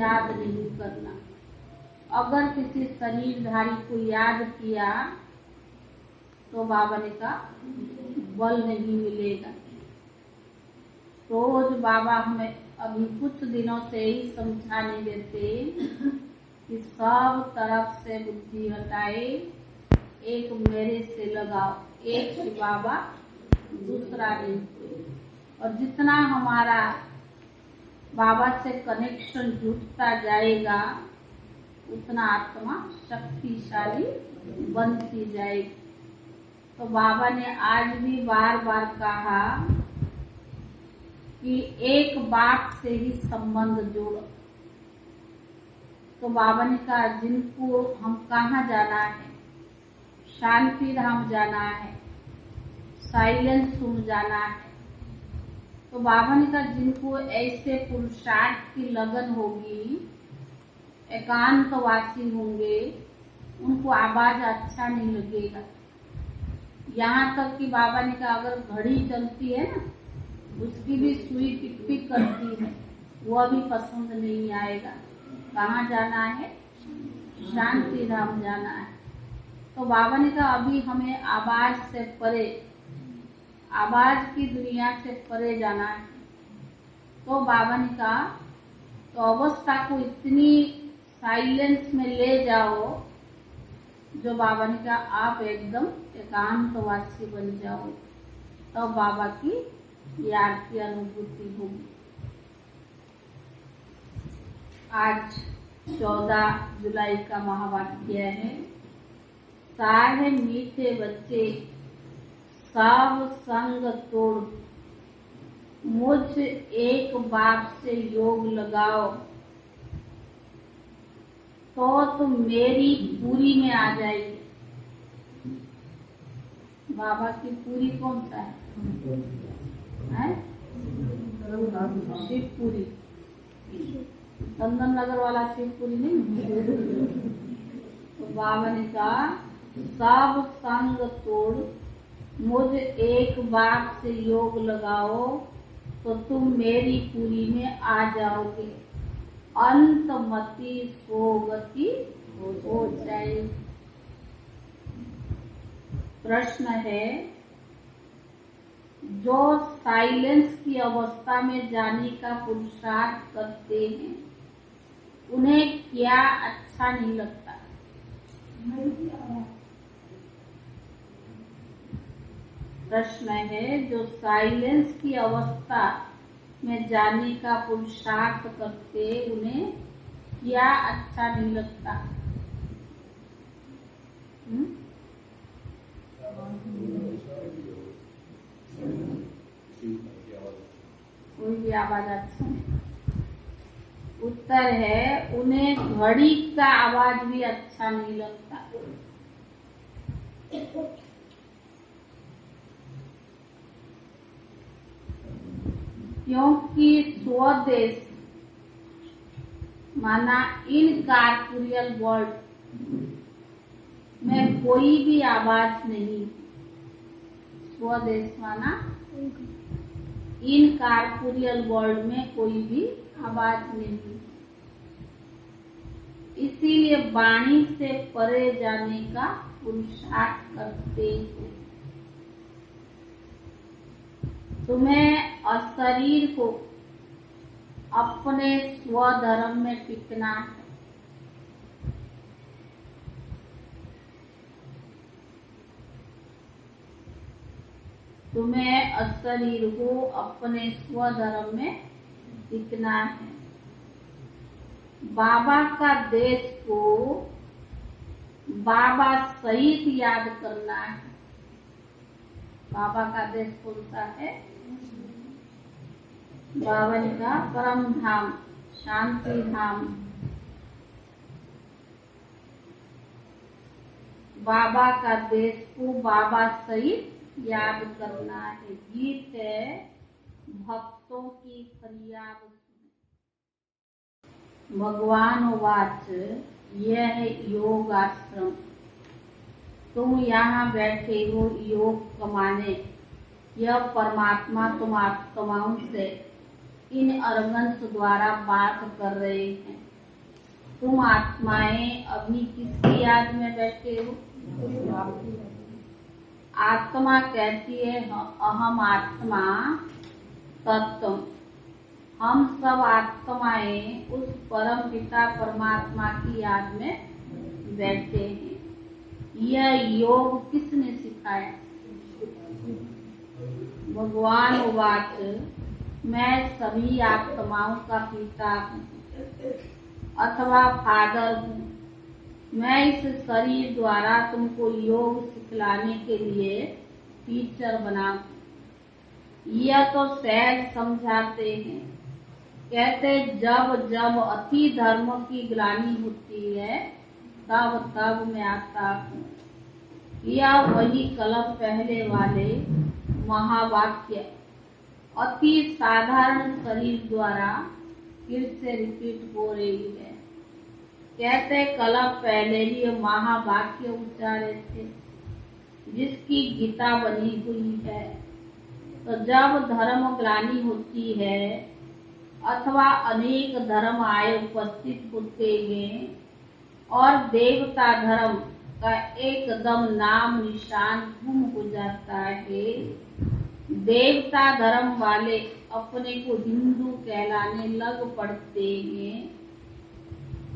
याद नहीं करना। अगर किसी शरीरधारी को याद किया तो बाबा ने कहा बल नहीं मिलेगा। रोज बाबा हमें अभी कुछ दिनों से ही समझाने देते कि सब तरफ से बुद्धि हटाए, एक मेरे से लगाओ, एक ही बाबा दूसरा नहीं। और जितना हमारा बाबा से कनेक्शन जुटता जाएगा उतना आत्मा शक्तिशाली बनती जाएगी। तो बाबा ने आज भी बार बार कहा कि एक बात से ही संबंध जोड़ो। तो बाबा ने कहा जिनको हम कहाँ जाना है, शांति धाम जाना है, साइलेंस रूम जाना है। तो बाबा ने कहा जिनको ऐसे पुरुषार्थ की लगन होगी, एकांतवासी होंगे, उनको आवाज अच्छा नहीं लगेगा। यहाँ तक कि बाबा ने कहा अगर घड़ी चलती है ना, उसकी भी सुई टिक टिक करती है, वह भी पसंद नहीं आएगा। कहाँ जाना है? शांति धाम जाना है। तो बाबा ने कहा अभी हमें आवाज से परे, आवाज की दुनिया से परे जाना है। तो बाबा ने कहा तो अवस्था को इतनी साइलेंस में ले जाओ जो बाबा ने कहा आप एकदम एकांतवासी बन जाओ, तो बाबा की याद की अनुभूति होगी। आज 14 जुलाई का महावाक्य है, सारे मीठे बच्चे सब संग तोड़, मुझ एक बाप से योग लगाओ, तो तुम मेरी पूरी में आ जाएगी। बाबा की पूरी कौन सा है? शिवपुरी, चंदन नगर वाला शिवपुरी नहीं। तो बाबा ने कहा सब संग तोड़, मुझ एक बात से योग लगाओ, तो तुम मेरी पूरी में आ जाओगे, अंतमति सोगति हो जाए। प्रश्न है, जो साइलेंस की अवस्था में जाने का पुरुषार्थ करते हैं उन्हें क्या अच्छा नहीं लगता? प्रश्न है, जो साइलेंस की अवस्था में जाने का पुरुषार्थ करते उन्हें क्या अच्छा नहीं लगता? कोई भी आवाज अच्छा नहीं। उत्तर है, उन्हें घड़ी का आवाज भी अच्छा नहीं लगता। क्योंकि स्वदेश माना इनकॉर्पोरियल वर्ल्ड में कोई भी आवाज नहीं। स्वदेश माना इनकॉर्पोरियल वर्ल्ड में कोई भी आवाज नहीं। इसीलिए वाणी से परे जाने का पुरुषार्थ करते हैं। तुम्हें अशरीर को अपने स्वधर्म में टिकना है। तुम्हें अशरीर को अपने स्वधर्म में टिकना है। बाबा का देश को बाबा सहित याद करना है। बाबा का देश कौन सा है? बाबा ने कहा परम धाम, शांति धाम। बाबा का देश को बाबा सहित याद करना है। गीत है, भक्तों की फरियाद। भगवान वाच, यह है योग आश्रम। तुम यहाँ बैठे हो योग कमाने। यह परमात्मा तुम आत्माओं से इन अर्गन्स द्वारा बात कर रहे हैं। तुम आत्माएं अभी किसकी याद में बैठे हो? आत्मा कहती है अहम आत्मा तत्व। हम सब आत्माएं उस परम पिता परमात्मा की याद में बैठे हैं। यह योग किसने सिखाया? भगवान उवाच मैं सभी आत्माओं का पिता हूँ अथवा फादर हूँ। मैं इस शरीर द्वारा तुमको योग सिखलाने के लिए टीचर बना हूँ। यह तो सहज समझाते हैं। कहते जब जब अति धर्म की ग्लानि होती है तब तब मैं आता हूँ। यह वही कलम पहले वाले महावाक्य अति साधारण शरीर द्वारा फिर से रिपीट हो रही है। कहते कलम पहले ही महावाक्य उच्चारे थे जिसकी गीता बनी हुई है। तो जब धर्म ग्लानि होती है अथवा अनेक धर्म आए उपस्थित होते हैं और देवता धर्म का एकदम नाम निशान गुम हो जाता है, देवता धर्म वाले अपने को हिंदू कहलाने लग पड़ते हैं।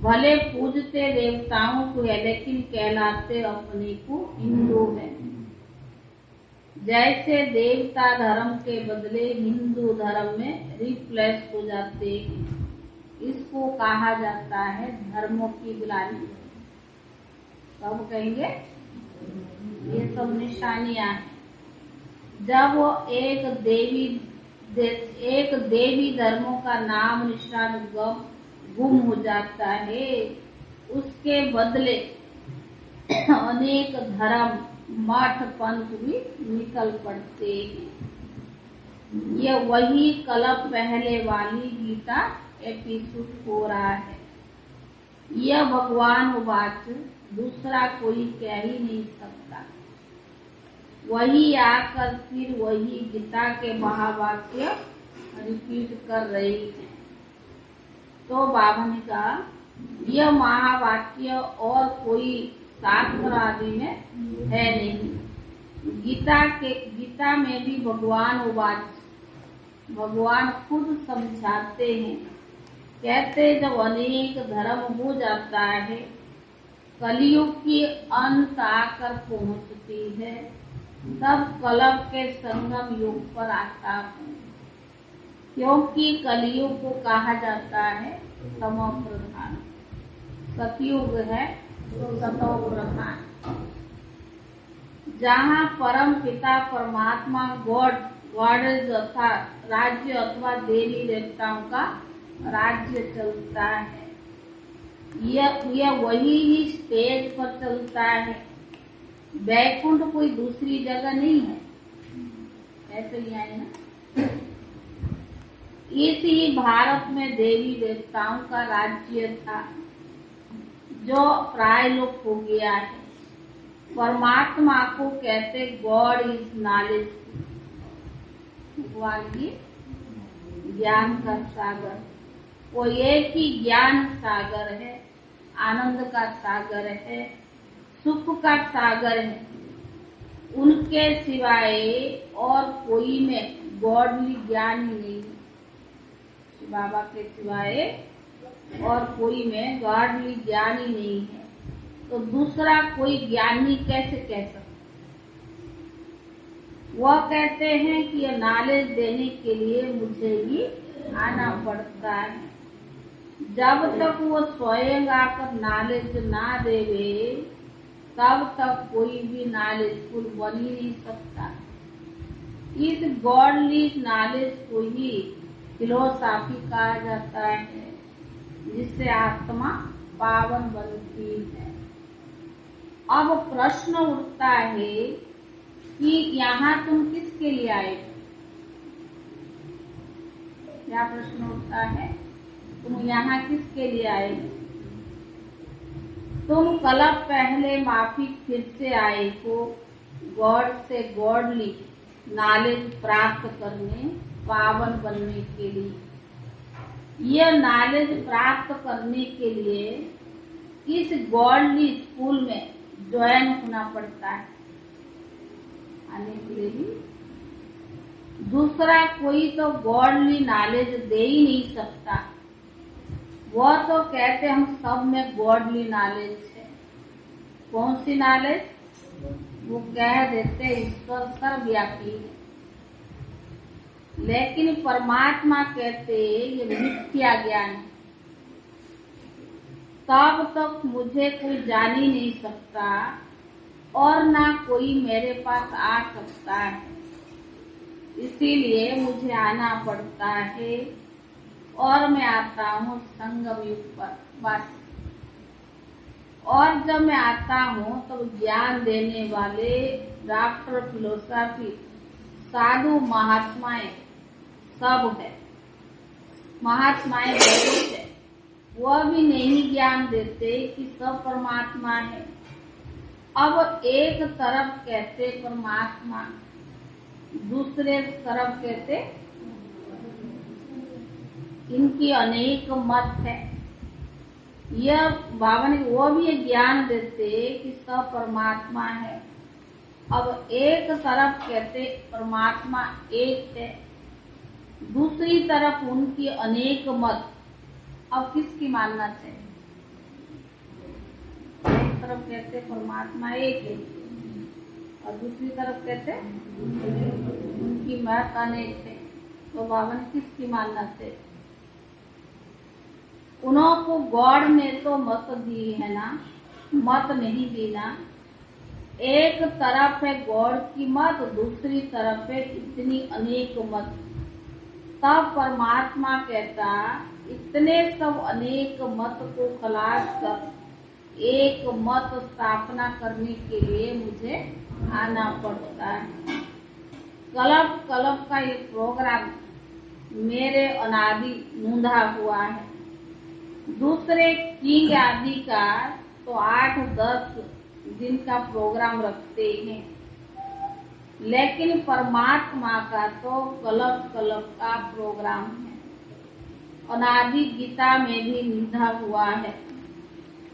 भले पूजते देवताओं को है लेकिन कहलाते अपने को हिंदू है। जैसे देवता धर्म के बदले हिंदू धर्म में रिप्लेस हो जाते हैं। इसको कहा जाता है धर्मों की ग्लानि। सब कहेंगे ये सब निशानियां हैं। जब वो एक देवी धर्मों का नाम निशान गुम हो जाता है, उसके बदले अनेक धर्म मठ पंथ भी निकल पड़ते हैं। ये वही कलम पहले वाली गीता एपिसोड हो रहा है। यह भगवान उवाच दूसरा कोई कह ही नहीं सकता। वही आकर फिर वही गीता के महावाक्य रिपीट कर रही है। तो बाबा ने कहा यह महावाक्य और कोई शास्त्र आदि में है नहीं। गीता में भी भगवान उवाच भगवान खुद समझाते हैं। कहते जब अनेक धर्म हो जाता है, कलयुग की अंत आकर पहुंचती है, तब कलम के संगम युग पर आता हूँ। क्योंकि कलयुग को कहा जाता है तमो प्रधान, सतयुग है तो सतो प्रधान। जहाँ परम पिता परमात्मा गॉडेज अथा राज्य अथवा देवी देवताओं का राज्य चलता है। यह वही ही स्टेज पर चलता है। वैकुंठ कोई दूसरी जगह नहीं है। ऐसे ही आए ना। इसी भारत में देवी देवताओं का राज्य था जो प्राय लोप हो गया है। परमात्मा को कहते गॉड इज नॉलेज। भगवान की ज्ञान का सागर, वो एक ही ज्ञान सागर है, आनंद का सागर है, सुख का सागर है। उनके सिवाय और कोई में गॉडली ज्ञान ही नहीं है। बाबा के सिवाय और कोई में गॉडली ज्ञान ही नहीं है, तो दूसरा कोई ज्ञानी कैसे कह सकता? वह कहते हैं कि यह नॉलेज देने के लिए मुझे ही आना पड़ता है। जब तक वो स्वयं आकर नॉलेज ना देवे तब तक कोई भी नॉलेजफुल बन ही नहीं सकता। इस गॉडली नॉलेज को ही फिलोसॉफी कहा जाता है, जिससे आत्मा पावन बनती है। अब प्रश्न उठता है कि यहाँ तुम किसके लिए आए? क्या प्रश्न उठता है? तुम यहाँ किसके लिए आए? तुम कल पहले माफी फिर से आए हो गॉड से गॉडली नॉलेज प्राप्त करने, पावन बनने के लिए। यह नॉलेज प्राप्त करने के लिए इस गॉडली स्कूल में ज्वाइन होना पड़ता है। आने के लिए भी दूसरा कोई तो गॉडली नॉलेज दे ही नहीं सकता। वह तो कहते हम सब में गॉडली नॉलेज है। कौन सी नॉलेज? वो कह देते ईश्वर सर्वव्यापी है, लेकिन परमात्मा कहते ये मिथ्या ज्ञान है। तब तक मुझे कोई जान ही नहीं सकता और ना कोई मेरे पास आ सकता है। इसीलिए मुझे आना पड़ता है और मैं आता हूँ संगम युग पर बस। और जब मैं आता हूँ तो ज्ञान देने वाले डॉक्टर, फिलोसफी, साधु, महात्माएं सब है। महात्माएं बहुत है, वह भी नहीं ज्ञान देते कि सब परमात्मा है। अब एक तरफ कहते परमात्मा, दूसरे तरफ कहते इनकी अनेक मत है। यह बाबा ने वो भी ज्ञान देते कि सब परमात्मा है। अब एक तरफ कहते परमात्मा एक है, दूसरी तरफ उनकी अनेक मत। अब किसकी मानना चाहिए? एक तरफ कहते परमात्मा एक है और दूसरी तरफ कहते उनकी मत अनेक है। तो बाबा ने किसकी मानना चाहिए? उनको गॉड में तो मत दी है ना, मत नहीं दी ना। एक तरफ है गॉड की मत, दूसरी तरफ है इतनी अनेक मत। तब परमात्मा कहता इतने सब अनेक मत को खलास कर एक मत स्थापना करने के लिए मुझे आना पड़ता है। कल्प कल्प का ये प्रोग्राम मेरे अनादि नूंधा हुआ है। दूसरे किंग आदि का तो 8-10 दिन का प्रोग्राम रखते हैं, लेकिन परमात्मा का तो कल्प कल्प का प्रोग्राम है। अनादि गीता में भी लिखा हुआ है।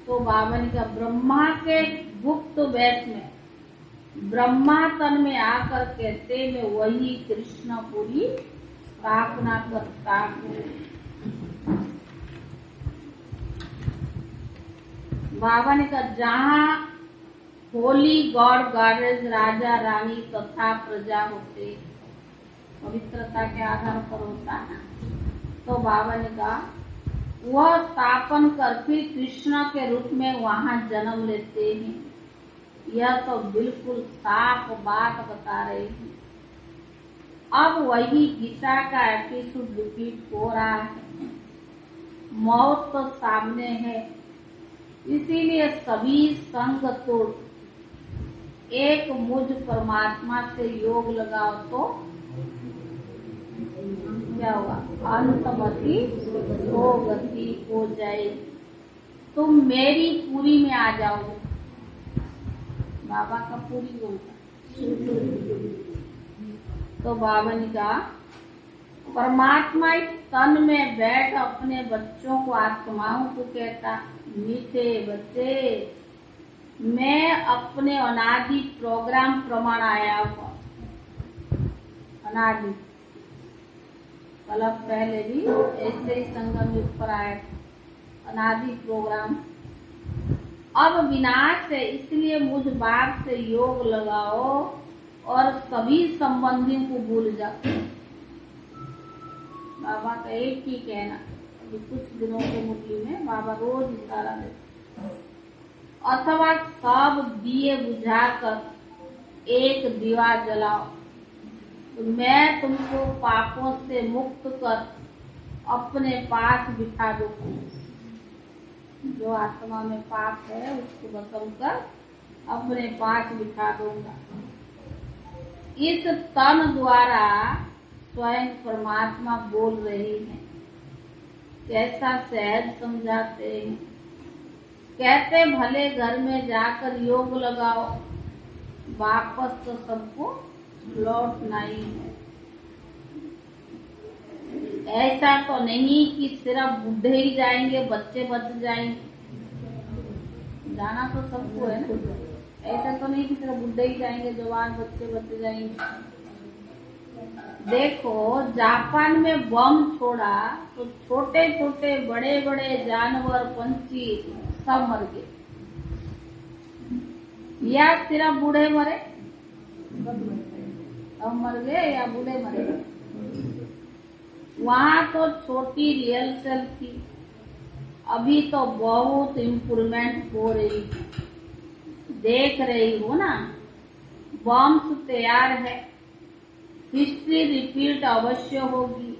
तो बाबा ने कहा ब्रह्मा के गुप्त वेश में ब्रह्मा तन में आकर कहते मैं वही कृष्ण पूरी स्थापना करता हूँ। बाबा ने कहा जहाँ होली गॉड गॉडेस, राजा रानी तथा प्रजा होते, पवित्रता के आधार पर होता है। तो बाबा ने कहा वह स्थापन कर फिर कृष्ण के रूप में वहाँ जन्म लेते हैं। यह तो बिल्कुल साफ बात बता रहे हैं। अब वही गीता का एपिसोड रिपीट हो रहा है। मौत तो सामने है, इसीलिए सभी संग तोड़ एक मुझ परमात्मा से योग लगाओ तो क्या होगा? अंतमति तो गति हो जाए। तुम मेरी पूरी में आ जाओगे। बाबा का पूरी बोलता। तो बाबा ने कहा परमात्मा इस तन में बैठ अपने बच्चों को, आत्माओं को कहता मीठे बच्चे मैं अपने अनादि प्रोग्राम प्रमाण आया हुआ। अनादि कल्प पहले भी ऐसे ही संगम युग पर आया था। अनादि प्रोग्राम अब विनाश है, इसलिए मुझ बाप से योग लगाओ और सभी संबंधियों को भूल जाओ। बाबा का एक ही कहना, अभी कुछ दिनों के मुरली में बाबा रोज इशारा देते। अथवा सब दिए बुझाकर एक दीवा जलाओ, तो मैं तुमको पापों से मुक्त कर अपने पास बिठा दूंगा। जो आत्मा में पाप है उसको भस्म कर अपने पास बिठा दूंगा। इस तन द्वारा स्वयं परमात्मा बोल रही है। कैसा सहज समझाते हैं। कहते भले घर में जाकर योग लगाओ, वापस तो सबको लौटना ही है। ऐसा तो नहीं कि सिर्फ बूढ़े ही जाएंगे, बच्चे बच जाएंगे। जाना तो सबको है ना, ऐसा तो नहीं कि सिर्फ बूढ़े ही जाएंगे, जवान बच्चे बच जाएंगे। देखो जापान में बम छोड़ा तो छोटे छोटे बड़े बड़े जानवर पंछी सब मर गए, या सिर्फ बूढ़े मरे? सब मर गए या बूढ़े मरे? वहाँ तो छोटी रिहर्सल थी, अभी तो बहुत इम्प्रूवमेंट हो रही है। देख रही हो ना, बॉम्ब तैयार है, हिस्ट्री रिपीट अवश्य होगी।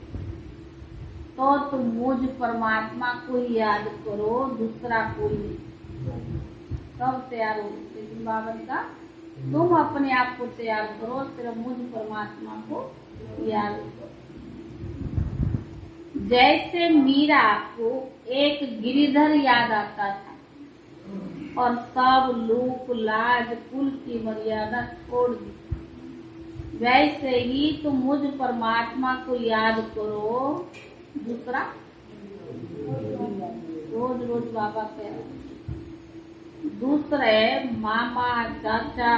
तो तुम मुझ परमात्मा को ही याद करो, दूसरा कोई नहीं। सब तैयार हो, लेकिन बाबा ने कहा तुम अपने आप को तैयार करो, सिर्फ मुझ परमात्मा को याद करो। जैसे मीरा को एक गिरिधर याद आता था और सब लोक लाज कुल की मर्यादा छोड़ दी, वैसे ही तुम मुझ परमात्मा को याद करो, दूसरा रोज रोज बाबा कह रहे। दूसरे मामा चाचा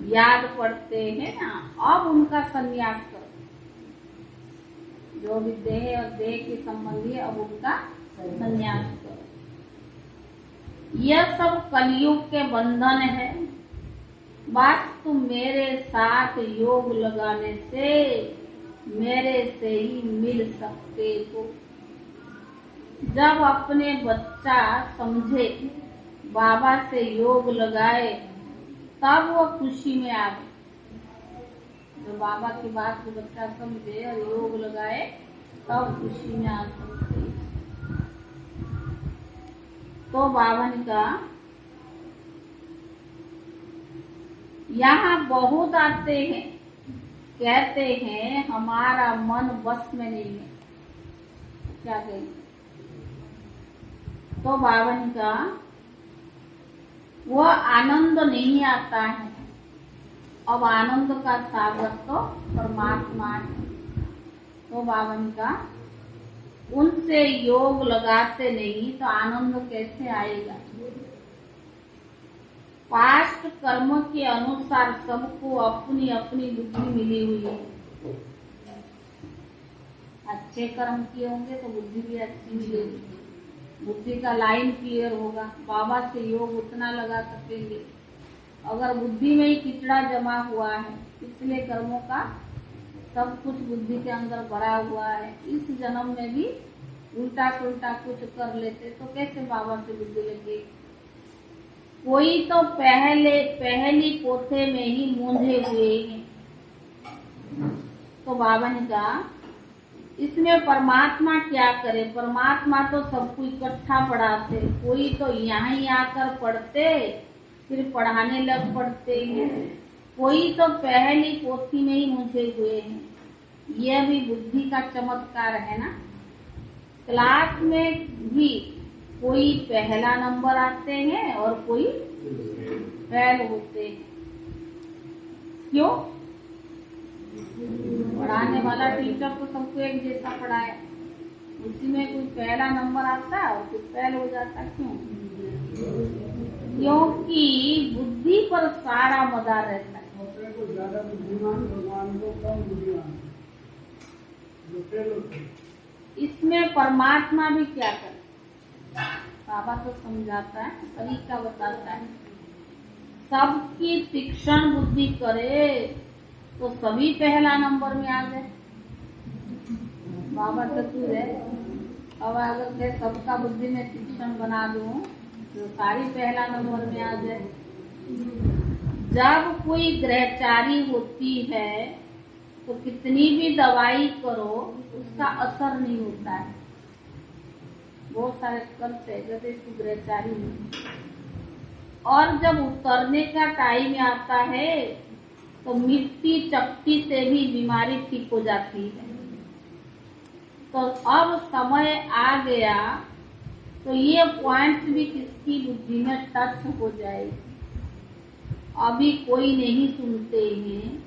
याद पड़ते हैं ना, अब उनका संन्यास करो। जो भी देह और देह के संबंधी है, अब उनका संन्यास करो। यह सब कलयुग के बंधन है, बस तुम मेरे साथ योग लगाने से मेरे से ही मिल सकते हो। जब अपने बच्चा समझे, बाबा से योग लगाए, तब वो खुशी में आ गए। जो बाबा की बात को बच्चा समझे और योग लगाए, तब खुशी में आ सकते। तो बाबा ने कहा यहाँ बहुत आते हैं, कहते हैं हमारा मन बस में नहीं है। क्या कहें? तो बाबा ने कहा वह आनंद नहीं आता है, अब आनंद का सागर तो परमात्मा है। तो बाबा ने कहा उनसे योग लगाते नहीं तो आनंद कैसे आएगा? पास्ट कर्म के अनुसार सबको अपनी अपनी बुद्धि मिली हुई है। अच्छे कर्म किए होंगे तो बुद्धि भी अच्छी मिलेगी, बुद्धि का लाइन क्लियर होगा, बाबा से योग उतना लगा सकेंगे। अगर बुद्धि में ही किचड़ा जमा हुआ है, पिछले कर्मों का सब कुछ बुद्धि के अंदर भरा हुआ है, इस जन्म में भी उल्टा पुल्टा कुछ कर लेते तो कैसे बाबा से बुद्धि लगे? कोई तो पहली पोथे में ही मूंझे हुए हैं। तो बाबा ने कहा इसमें परमात्मा क्या करे? परमात्मा तो सबको इकट्ठा पढ़ाते, कोई तो यहाँ ही आकर पढ़ते फिर पढ़ाने लग पड़ते हैं, कोई तो पहली पोथी में ही मूंझे हुए हैं। यह भी बुद्धि का चमत्कार है ना। क्लास में भी कोई पहला नंबर आते हैं और कोई फेल होते हैं। क्यों? पढ़ाने वाला टीचर तो सबको एक जैसा पढ़ाए, उसी में कोई पहला नंबर आता और कोई फेल हो जाता। क्यों? क्योंकि बुद्धि पर सारा मदार रहता है। ज्यादा बुद्धिमान भगवान को कम बुद्धिमान। इसमें परमात्मा भी क्या करे? बाबा तो समझाता है, तरीका बताता है। सबकी तीक्ष्ण बुद्धि करे तो सभी पहला नंबर में आ गए। बाबा चतुर है, अब अगर मैं सबका बुद्धि में तीक्ष्ण बना दूं तो सारी पहला नंबर में आ जाए। जब कोई ग्रहचारी होती है तो कितनी भी दवाई करो उसका असर नहीं होता है। बहुत सारे करते हैं जैसे इसकी ग्रहचारी नहीं, और जब उतरने का टाइम आता है तो मिट्टी चपटी से भी बीमारी ठीक हो जाती है। तो अब समय आ गया तो ये पॉइंट्स भी किसकी बुद्धि में टच हो जाएगी। अभी कोई नहीं सुनते हैं,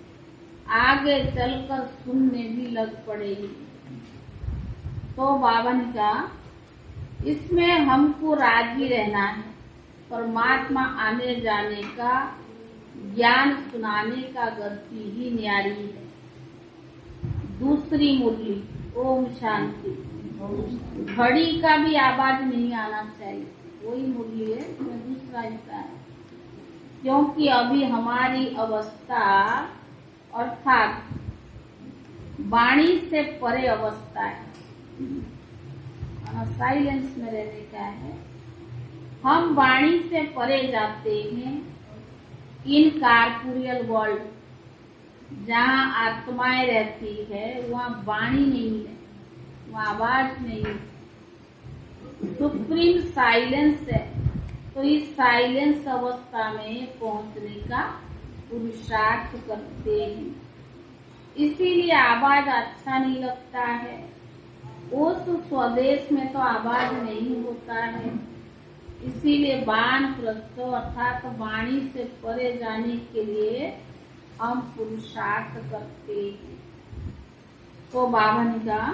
आगे चलकर सुनने भी लग पड़ेगी। तो बाबा ने कहा इसमें हमको राजी रहना है, परमात्मा आने जाने का ज्ञान सुनाने का गति ही न्यारी है। दूसरी मुरली ओम शांति, घड़ी का भी आवाज नहीं आना चाहिए, वही मुरली है, इसमें दूसरा हिस्सा है। क्योंकि अभी हमारी अवस्था अर्थात वाणी से परे अवस्था है, साइलेंस में रहने का है। हम वाणी से परे जाते हैं इन कार्पोरियल वर्ल्ड, जहाँ आत्माएं रहती है वहाँ वाणी नहीं है, वहाँ आवाज नहीं है, सुप्रीम साइलेंस है। तो इस साइलेंस अवस्था में पहुंचने का पुरुषार्थ करते हैं, इसीलिए आवाज अच्छा नहीं लगता है। उस स्वदेश में तो आवाज नहीं होता है, इसीलिए वानप्रस्थ अर्थात वाणी से परे जाने के लिए हम पुरुषार्थ करते हैं। तो बाबा ने कहा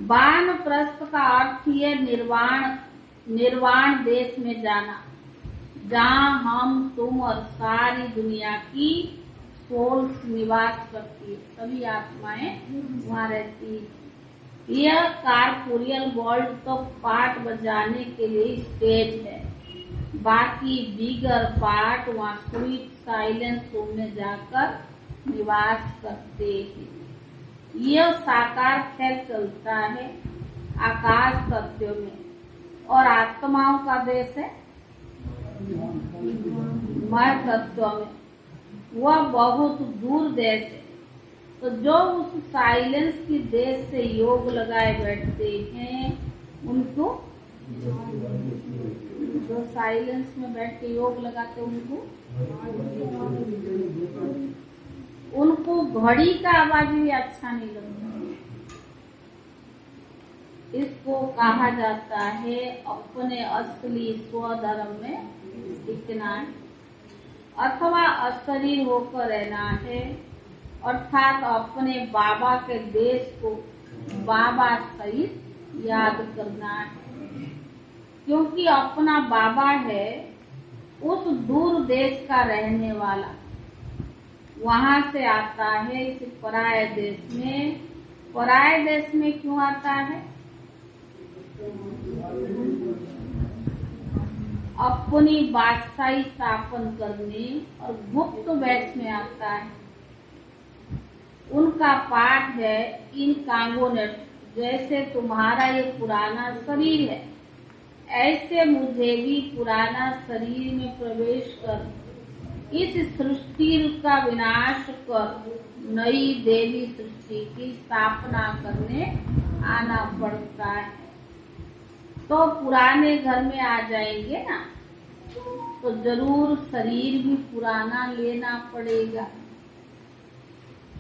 वानप्रस्थ का अर्थ है निर्वाण देश में जाना, जहाँ हम तुम और सारी दुनिया की सोल्स निवास करती है, सभी आत्माएं वहाँ रहती है। यह कार्पोरियल वर्ल्ड तो पार्ट बजाने के लिए स्टेज है, बाकी बिगर पार्ट वहाँ स्वीट साइलेंस रूम में जाकर निवास करते हैं। यह साकार खेल चलता है आकाश तत्व में, और आत्माओं का देश है मय तत्व में, वह बहुत दूर देश है। तो जो उस साइलेंस की देश से योग लगाए बैठते हैं उनको, जो साइलेंस में बैठ के योग लगाते उनको घड़ी का आवाज भी अच्छा नहीं लगता। इसको कहा जाता है अपने असली स्वधर्म में टिकना है, अथवा अशरीर होकर रहना है, अर्थात अपने बाबा के देश को बाबा सहित याद करना है। क्योंकि अपना बाबा है उस दूर देश का रहने वाला, वहाँ से आता है इस पराये देश में। पराये देश में क्यों आता है? अपनी बादशाही स्थापन करने और गुप्त वेश में आता है। उनका पाठ है इन कांगोनेट, जैसे तुम्हारा ये पुराना शरीर है, ऐसे मुझे भी पुराना शरीर में प्रवेश कर इस सृष्टि का विनाश कर नई देवी सृष्टि की स्थापना करने आना पड़ता है। तो पुराने घर में आ जाएंगे ना, तो जरूर शरीर भी पुराना लेना पड़ेगा।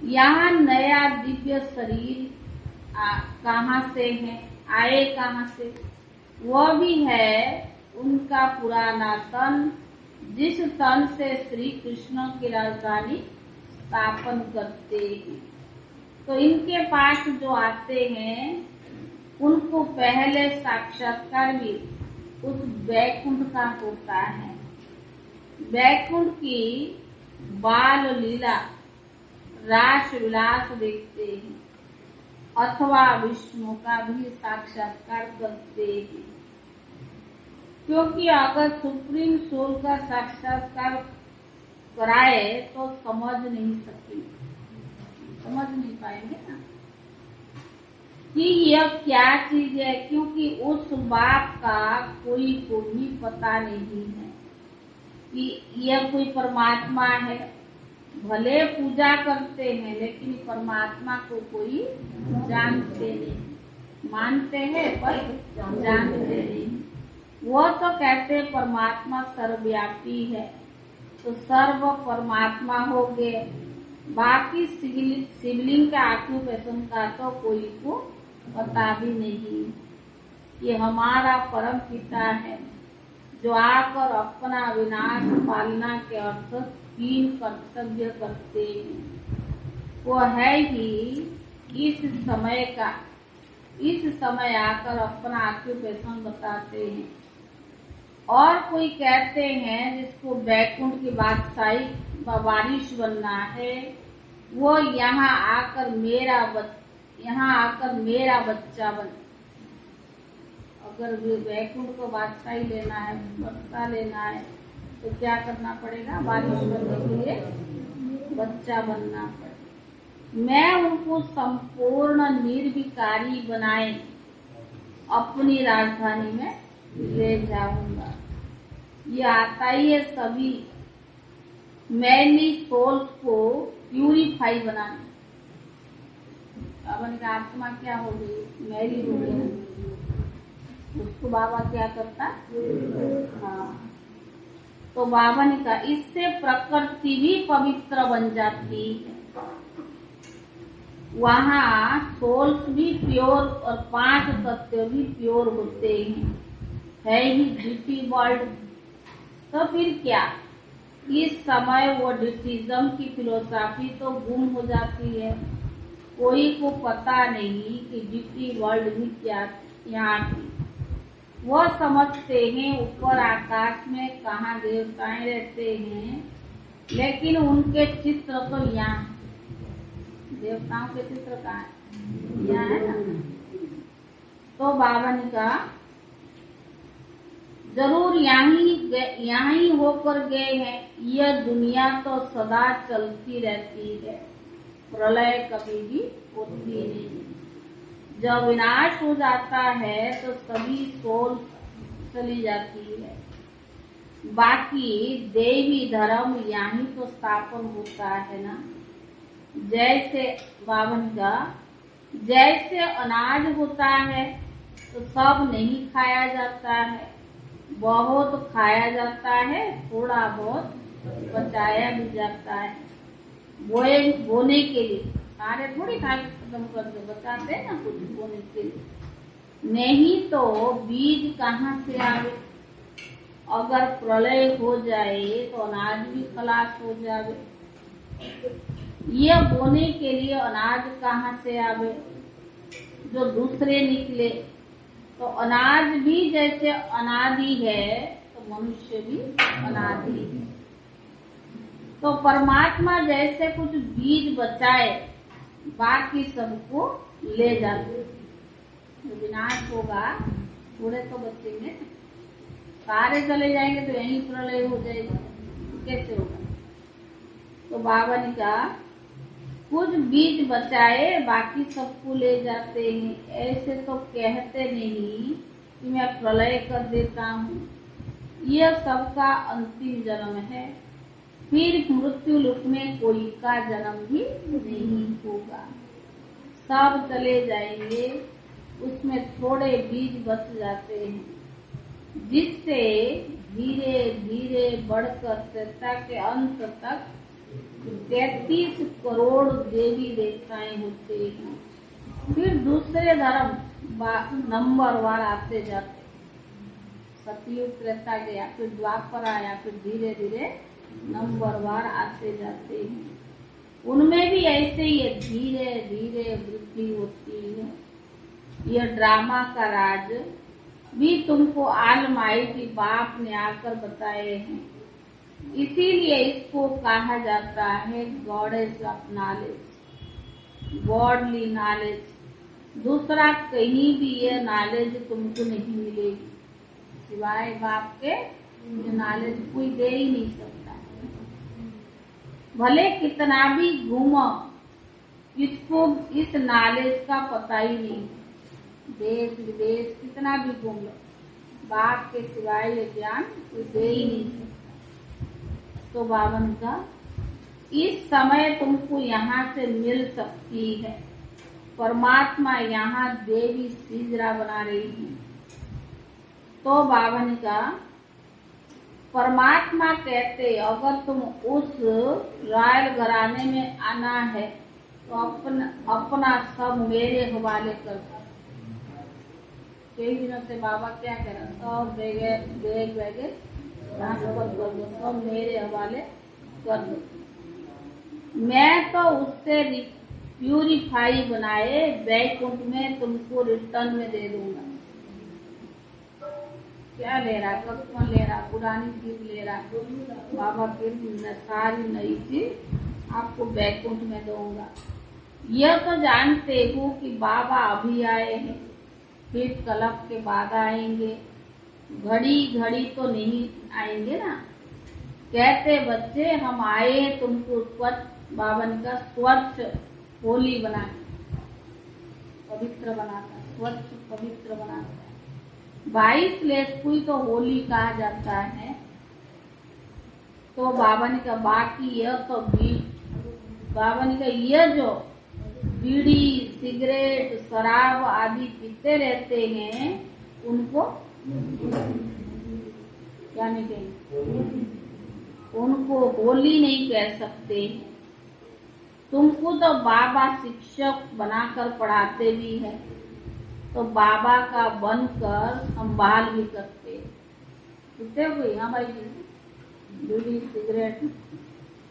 यहाँ नया दिव्य शरीर कहाँ से है, आए कहाँ से? वह भी है उनका पुराना तन, जिस तन से श्री कृष्ण की राजधानी स्थापन करते हैं। तो इनके पास जो आते हैं उनको पहले साक्षात्कार भी उस वैकुंठ का होता है। वैकुंठ की बाल लीला रास विलास देखते हैं, अथवा विष्णु का भी साक्षात्कार करते हैं। क्योंकि अगर सुप्रीम सोल का साक्षात्कार कराए तो समझ नहीं पाएंगे ना कि यह क्या चीज है। क्योंकि उस बात का कोई को भी पता नहीं है कि यह कोई परमात्मा है। भले पूजा करते हैं लेकिन परमात्मा को कोई जानते नहीं, मानते हैं पर जानते नहीं। वो तो कहते परमात्मा सर्वव्यापी है, तो सर्व परमात्मा हो गए। बाकी शिवलिंग का ऑक्यूपेशन का तो कोई को पता भी नहीं। ये हमारा परम पिता है जो आकर अपना विनाश पालना के अर्थ 3 कर्तव्य करते हैं। वो है ही इस समय आकर अपना ऑक्यूपेशन बताते हैं। और कोई कहते हैं जिसको बैकुंठ की बादशाही व वारिश बनना है, वो यहाँ आकर मेरा बच्चा बने। अगर बैकुंठ को बादशाही लेना है, बच्चा लेना है, तो क्या करना पड़ेगा? बारिश बनने के लिए बच्चा बनना पड़ेगा। मैं उनको संपूर्ण निर्विकारी बनाए अपनी राजधानी में ले जाऊंगा। ये आता ही है सभी मैली सोल्स को प्यूरिफाई बनाने। अपन का आत्मा क्या हो गई? मैली हो गई। उसको बाबा क्या करता? हाँ, तो बाबा ने कहा इससे प्रकृति भी पवित्र बन जाती है। वहाँ सोल्स भी प्योर और 5 तत्व भी प्योर होते हैं। है ही डिटी वर्ल्ड। तो फिर क्या? इस समय वो डिटिज्म की फिलोसॉफी तो गुम हो जाती है। कोई को पता नहीं कि डिटी वर्ल्ड भी क्या यहाँ की। वो समझते हैं ऊपर आकाश में कहाँ देवताएं रहते हैं, लेकिन उनके चित्र तो यहाँ। देवताओं के चित्र कहाँ है? यहाँ है ना। तो बाबा ने कहा जरूर यहाँ ही होकर गए हैं। यह दुनिया तो सदा चलती रहती है, प्रलय कभी भी होती नहीं। जब विनाश हो जाता है तो सभी सोल चली जाती है। बाकी देवी धर्म यहाँ तो स्थापन होता है ना। जैसे बावन का जैसे अनाज होता है तो सब नहीं खाया जाता है, बहुत खाया जाता है, थोड़ा बहुत बचाया भी जाता है। बोने के लिए सारे थोड़ी खा खत्म करके बचाते हैं ना, कुछ बोने के लिए। नहीं तो बीज कहाँ से आवे? अगर प्रलय हो जाए तो अनाज भी खलास हो जावे। यह बोने के लिए अनाज कहाँ से आवे? जो दूसरे निकले। तो अनाज भी जैसे अनादि है तो मनुष्य भी अनादि है। तो परमात्मा जैसे कुछ बीज बचाए, बाकी सबको ले जाते। तो विनाश होगा, थोड़े तो बचेंगे। सारे चले जाएंगे तो यही प्रलय हो जाएगा, कैसे होगा? तो बाबा ने कहा कुछ बीज बचाए, बाकी सबको ले जाते हैं। ऐसे तो कहते नहीं कि मैं प्रलय कर देता हूँ। यह सबका अंतिम जन्म है, फिर मृत्यु लोक में कोई का जन्म भी नहीं होगा। सब चले जाएंगे, उसमें थोड़े बीज बच जाते हैं, जिससे धीरे धीरे बढ़कर त्रेता के अंत तक 33 करोड़ देवी देवताएं होते हैं। फिर दूसरे धर्म नंबरवार आते जाते। सतयुग त्रेता गया, फिर द्वापर आया, फिर धीरे धीरे नंबरवार आते जाते हैं। उनमें भी ऐसे ही धीरे धीरे वृद्धि होती है। यह ड्रामा का राज भी तुमको ऑलमाइटी बाप ने आकर बताए हैं। इसीलिए इसको कहा जाता है goddess of knowledge, godly knowledge. दूसरा कहीं भी ये नॉलेज तुमको नहीं मिलेगी, सिवाय बाप के ये नॉलेज कोई दे ही नहीं सकता। भले कितना भी घूमो, इसको इस नॉलेज का पता ही नहीं। देश विदेश कितना भी घूम लो, बाप के सिवाय ये ज्ञान कोई दे ही नहीं सकता। तो बावन का इस समय तुमको यहाँ से मिल सकती है। परमात्मा यहाँ देवी सिजरा बना रही है। तो बावन का परमात्मा कहते अगर तुम उस रॉयल घराने में आना है तो अपना सब मेरे हवाले कर दो। कई दिनों से बाबा क्या कह रहा, सब बैग वैगे ट्रांसफर कर दो, सब मेरे हवाले कर दो। मैं तो उससे प्यूरिफाई बनाए वैकुंठ में तुमको रिटर्न में दे दूंगा। क्या ले रहा, कौन ले रहा, पुरानी चीज ले रहा, बाबा फिर सारी नई चीज आपको वैकुंठ में दूंगा। यह तो जानते हो कि बाबा अभी आए हैं, फिर कलप के बाद आएंगे, घड़ी घड़ी तो नहीं आएंगे ना। कहते बच्चे हम आए तुमको स्वच्छ, बाबा ने कहा स्वच्छ होली बना, पवित्र बनाता, स्वच्छ पवित्र बनाता। 22 लेस्कुई तो होली कहा जाता है। तो बाबा ने कहा बाकी यह तो बाबा ने कहा यह जो बीड़ी सिगरेट शराब आदि पीते रहते हैं उनको क्या नहीं कहेंगे, उनको होली नहीं कह सकते। तुमको तो बाबा शिक्षक बनाकर पढ़ाते भी है, तो बाबा का बनकर संभाल भी करते। पीते हो कोई? हाँ भाई जी, बीड़ी सिगरेट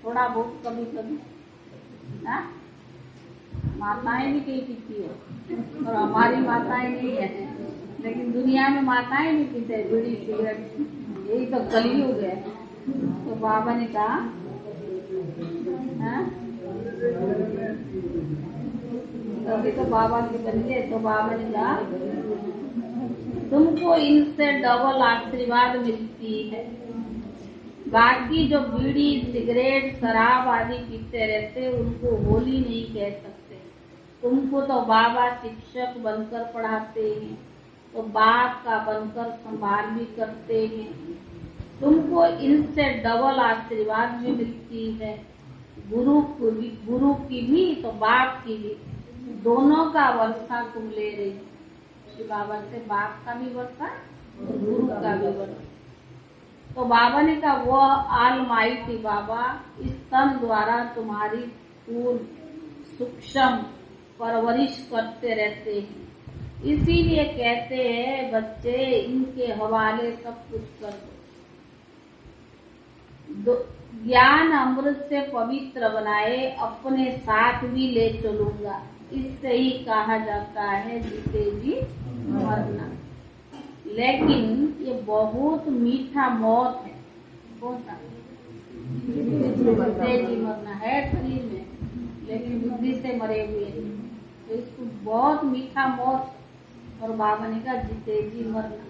थोड़ा बहुत कभी कभी ना, माताएं भी कहीं पीती है और हमारी माताएं नहीं है, लेकिन दुनिया में माताएं भी पीते बीड़ी सिगरेट, यही तो कलयुग है। तो बाबा ने कहा अभी तो बाबा के बच्चे, तो बाबा ने कहा तुमको इनसे डबल आशीर्वाद मिलती है। बाकी जो बीड़ी सिगरेट शराब आदि पीते रहते उनको होली नहीं कह सकते। तुमको तो बाबा शिक्षक बनकर पढ़ाते हैं, तो बाप का बनकर संभाल भी करते हैं। तुमको इनसे डबल आशीर्वाद भी मिलती है, गुरु की भी तो बाप की भी, दोनों का वर्षा तुम ले रही। श्री बाबा से बाप का भी वर्षा और गुरु का भी वर्षा। तो बाबा ने कहा वह ऑलमाइटी बाबा इस तन द्वारा तुम्हारी पूर्ण सूक्ष्म परवरिश करते रहते हैं। इसीलिए कहते हैं बच्चे इनके हवाले सब कुछ कर दो। ज्ञान अमृत से पवित्र बनाए अपने साथ भी ले चलूंगा, इससे ही कहा जाता है जीते जी मरना। लेकिन ये बहुत मीठा मौत है, कौन सा जीते जी मरना है शरीर में, लेकिन बुद्धि से मरे हुए हैं, तो इसको बहुत मीठा मौत। और बाबा ने कहा जीते जी मरना।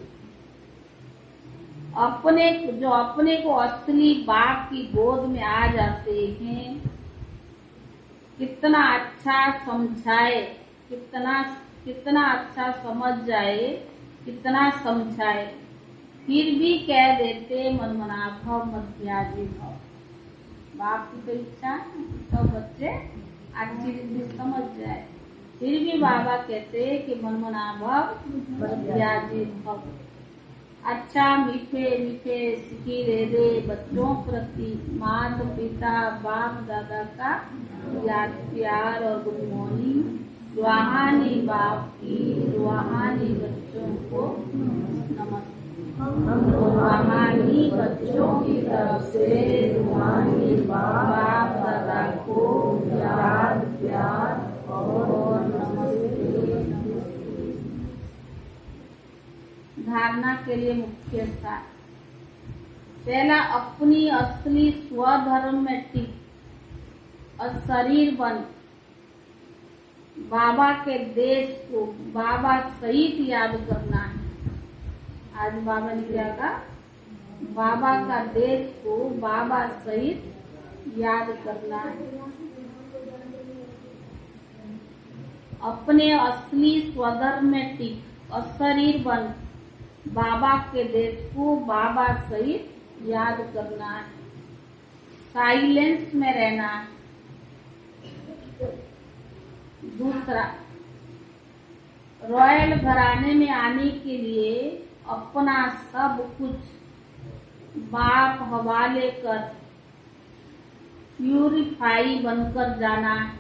अपने को असली बाप की गोद में आ जाते हैं, कितना अच्छा समझाए, कितना अच्छा समझ जाए, कितना समझाए, फिर भी कह देते मनमना भव मध्याजी भव। बाप की तो इच्छा सब बच्चे अच्छी रीति समझ जाए, फिर भी बाबा कहते कि मनमना भव मध्याजी भव। अच्छा मीठे मीठे सिखी दे बच्चों प्रति माता पिता बाप दादा का याद प्यार और गुड मॉर्निंग। रूहानी बाप की रूहानी बच्चों को नमस्ते। रूहानी बच्चों की तरफ से रूहानी बाप दादा को याद प्यार और नमस्ते। धारणा के लिए मुख्य सार। पहला, अपनी असली स्वधर्म में टिक और शरीर बन बाबा के देश को बाबा सहित याद करना है। आज बाबा ने क्या कहा, बाबा का देश को बाबा सहित याद करना है। अपने असली स्वधर्म में टिक और शरीर बन बाबा के देश को बाबा सहित याद करना है। साइलेंस में रहना है। दूसरा, रॉयल घराने में आने के लिए अपना सब कुछ बाप हवाले कर प्यूरिफाई बनकर जाना है।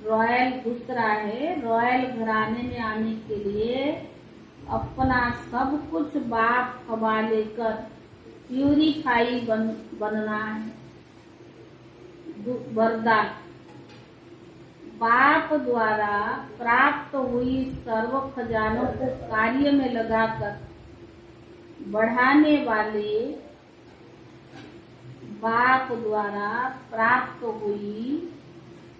रॉयल घुस रहा है, रॉयल घराने में आने के लिए अपना सब कुछ बाप हवाले कर प्यूरिफाई बनना है। वरदान, बाप द्वारा प्राप्त हुई सर्व खजानों को कार्य में लगाकर बढ़ाने वाले, बाप द्वारा प्राप्त हुई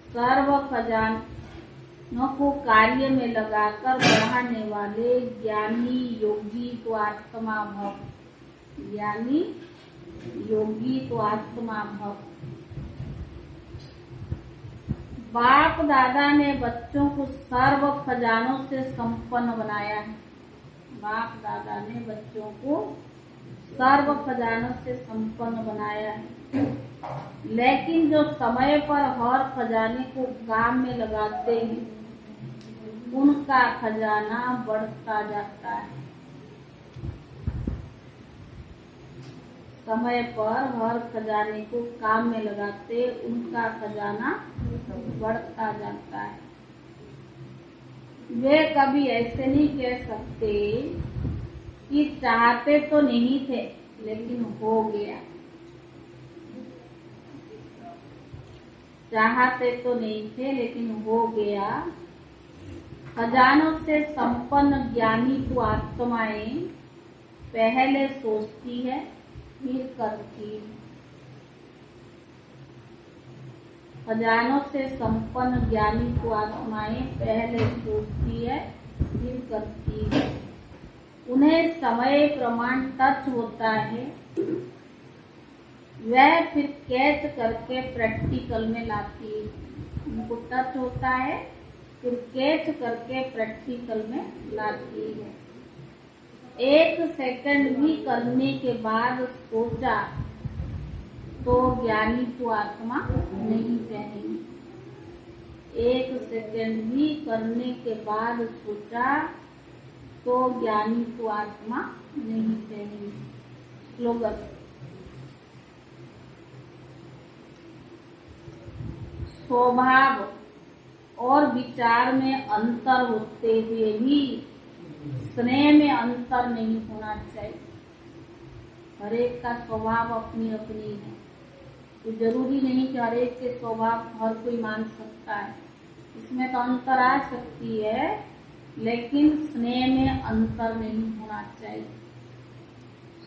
सर्व खजानों को कार्य में लगाकर बढ़ाने वाले ज्ञानी योगी तो आत्मा भव, ज्ञानी योगी तो आत्मा भव। बाप दादा ने बच्चों को सर्व खजानों से संपन्न बनाया है। बाप दादा ने बच्चों को सर्व खजानों से संपन्न बनाया है, लेकिन जो समय पर हर खजाने को काम में लगाते हैं उनका खजाना बढ़ता जाता है। समय पर हर खजाने को काम में लगाते उनका खजाना बढ़ता जाता है। वे कभी ऐसे नहीं कह सकते कि चाहते तो नहीं थे लेकिन हो गया, चाहते तो नहीं थे लेकिन हो गया। खजानों से संपन्न ज्ञानी को आत्माएं पहले सोचती है फिर करती है। खजानों से संपन्न ज्ञानी को आत्माएं पहले सोचती है फिर करती है। उन्हें समय प्रमाण टच होता है, वह फिर कैच करके प्रैक्टिकल में लाती है। उनको टच होता है फिर कैच करके प्रैक्टिकल में लाती है। 1 सेकंड भी करने के बाद सोचा तो ज्ञानी को आत्मा नहीं कहेंगे। 1 सेकंड भी करने के बाद सोचा तो ज्ञानी को आत्मा नहीं कहेंगे। स्लोगन, स्वभाव और विचार में अंतर होते हुए भी स्नेह में अंतर नहीं होना चाहिए। हर एक का स्वभाव अपनी अपनी है, तो जरूरी नहीं कि हर एक के स्वभाव हर कोई मान सकता है। इसमें तो अंतर आ सकती है, लेकिन स्नेह में अंतर नहीं होना चाहिए।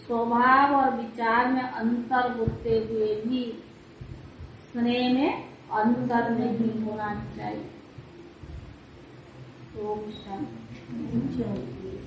स्वभाव और विचार में अंतर होते हुए भी स्नेह में अंतर नहीं होना चाहिए। ओम शांति।